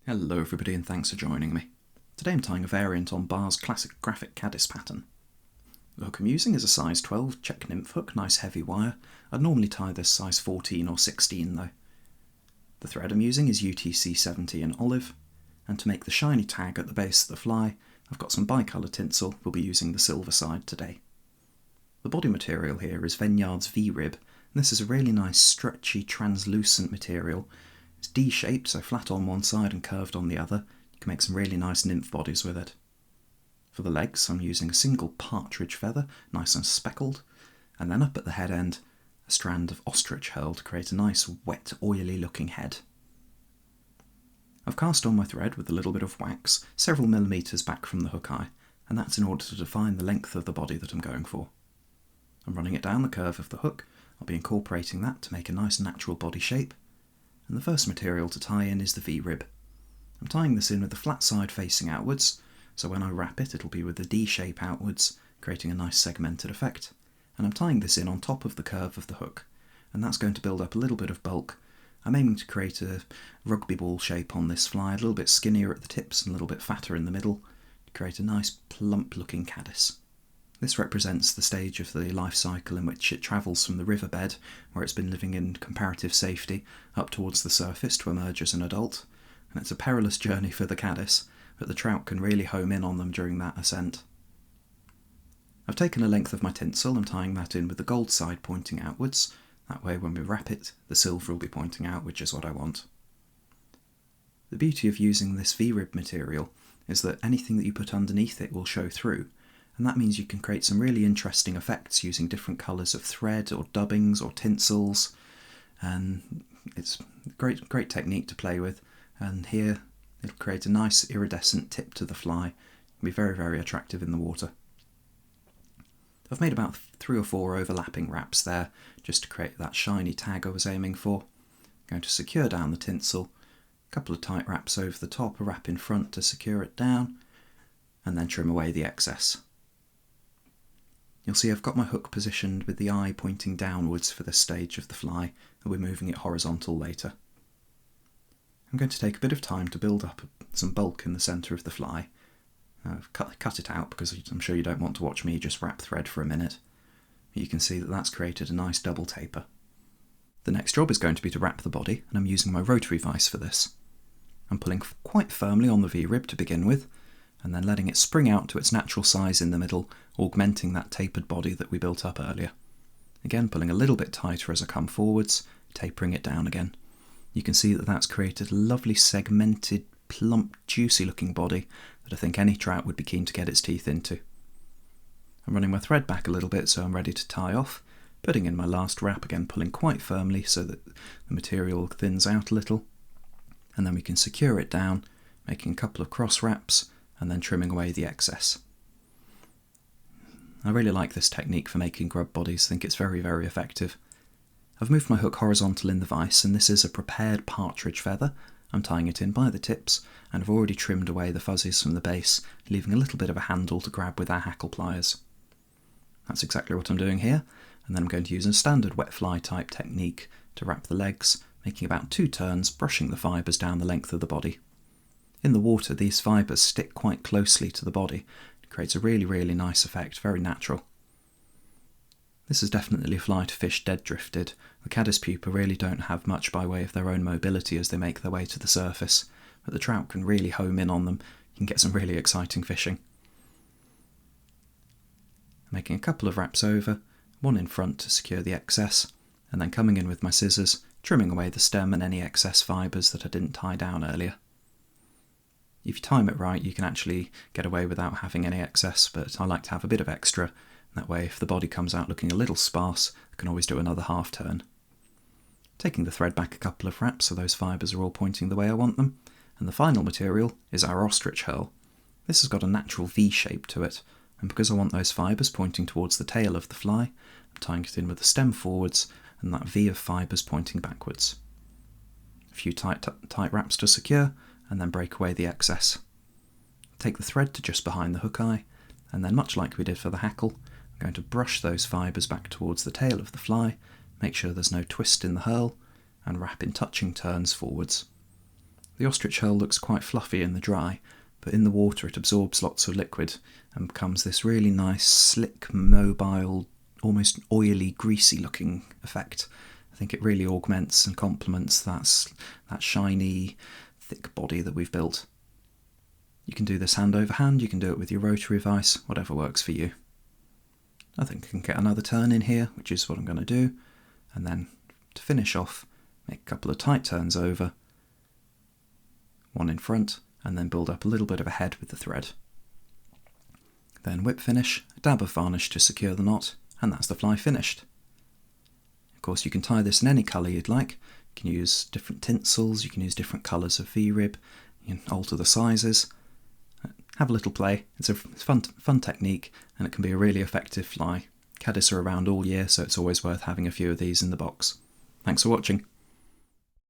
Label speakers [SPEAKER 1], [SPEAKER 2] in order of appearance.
[SPEAKER 1] Hello everybody and thanks for joining me. Today I'm tying a variant on Barr's classic graphic Caddis pattern. The hook I'm using is a size 12 check nymph hook, nice heavy wire. I'd normally tie this size 14 or 16 though. The thread I'm using is UTC 70 in olive, and to make the shiny tag at the base of the fly I've got some bicolour tinsel. We'll be using the silver side today. The body material here is Vineyard's V-rib, and this is a really nice stretchy translucent material. It's D-shaped, so flat on one side and curved on the other. You can make some really nice nymph bodies with it. For the legs I'm using a single partridge feather, nice and speckled, and then up at the head end a strand of ostrich herl to create a nice wet oily looking head. I've cast on my thread with a little bit of wax, several millimetres back from the hook eye, and that's in order to define the length of the body that I'm going for. I'm running it down the curve of the hook. I'll be incorporating that to make a nice natural body shape. And the first material to tie in is the V-rib. I'm tying this in with the flat side facing outwards, so when I wrap it it'll be with the D shape outwards, creating a nice segmented effect. And I'm tying this in on top of the curve of the hook, and that's going to build up a little bit of bulk. I'm aiming to create a rugby ball shape on this fly, a little bit skinnier at the tips and a little bit fatter in the middle, to create a nice plump looking caddis. This represents the stage of the life cycle in which it travels from the riverbed, where it's been living in comparative safety, up towards the surface to emerge as an adult. And it's a perilous journey for the caddis, but the trout can really home in on them during that ascent. I've taken a length of my tinsel and tying that in with the gold side pointing outwards. That way when we wrap it, the silver will be pointing out, which is what I want. The beauty of using this V-rib material is that anything that you put underneath it will show through. And that means you can create some really interesting effects using different colours of thread or dubbings or tinsels, and it's a great technique to play with. And here it'll create a nice iridescent tip to the fly. It'll be very attractive in the water. I've made about 3 or 4 overlapping wraps there just to create that shiny tag I was aiming for. I'm going to secure down the tinsel, a couple of tight wraps over the top, a wrap in front to secure it down, and then trim away the excess. You'll see I've got my hook positioned with the eye pointing downwards for this stage of the fly, and we're moving it horizontal later. I'm going to take a bit of time to build up some bulk in the centre of the fly. I've cut it out because I'm sure you don't want to watch me just wrap thread for a minute. You can see that that's created a nice double taper. The next job is going to be to wrap the body, and I'm using my rotary vise for this. I'm pulling quite firmly on the V-rib to begin with, and then letting it spring out to its natural size in the middle, augmenting that tapered body that we built up earlier. Again, pulling a little bit tighter as I come forwards, tapering it down again. You can see that that's created a lovely segmented, plump, juicy looking body that I think any trout would be keen to get its teeth into. I'm running my thread back a little bit so I'm ready to tie off, putting in my last wrap again, pulling quite firmly so that the material thins out a little, and then we can secure it down, making a couple of cross wraps, and then trimming away the excess. I really like this technique for making grub bodies. I think it's very effective. I've moved my hook horizontal in the vise, and this is a prepared partridge feather. I'm tying it in by the tips, and I've already trimmed away the fuzzies from the base, leaving a little bit of a handle to grab with our hackle pliers. That's exactly what I'm doing here, and then I'm going to use a standard wet fly type technique to wrap the legs, making about 2 turns, brushing the fibres down the length of the body. In the water, these fibres stick quite closely to the body. It creates a really nice effect, very natural. This is definitely a fly to fish dead drifted. The Caddis pupa really don't have much by way of their own mobility as they make their way to the surface, but the trout can really home in on them. You can get some really exciting fishing. Making a couple of wraps over, one in front to secure the excess, and then coming in with my scissors, trimming away the stem and any excess fibres that I didn't tie down earlier. If you time it right, you can actually get away without having any excess, but I like to have a bit of extra. That way, if the body comes out looking a little sparse, I can always do another half turn. Taking the thread back a couple of wraps so those fibres are all pointing the way I want them, and the final material is our ostrich herl. This has got a natural V shape to it, and because I want those fibres pointing towards the tail of the fly, I'm tying it in with the stem forwards and that V of fibres pointing backwards. A few tight wraps to secure, and then break away the excess. Take the thread to just behind the hook eye, and then much like we did for the hackle, I'm going to brush those fibres back towards the tail of the fly, make sure there's no twist in the herl, and wrap in touching turns forwards. The ostrich hull looks quite fluffy in the dry, but in the water it absorbs lots of liquid and becomes this really nice, slick, mobile, almost oily, greasy looking effect. I think it really augments and complements that shiny, thick body that we've built. You can do this hand over hand, you can do it with your rotary vise, whatever works for you. I think I can get another turn in here, which is what I'm going to do, and then to finish off, make a couple of tight turns over, one in front, and then build up a little bit of a head with the thread. Then whip finish, a dab of varnish to secure the knot, and that's the fly finished. Of course you can tie this in any colour you'd like. You can use different tinsels, you can use different colours of V-rib, you can alter the sizes. Have a little play, it's a fun technique and it can be a really effective fly. Caddis are around all year, so it's always worth having a few of these in the box. Thanks for watching.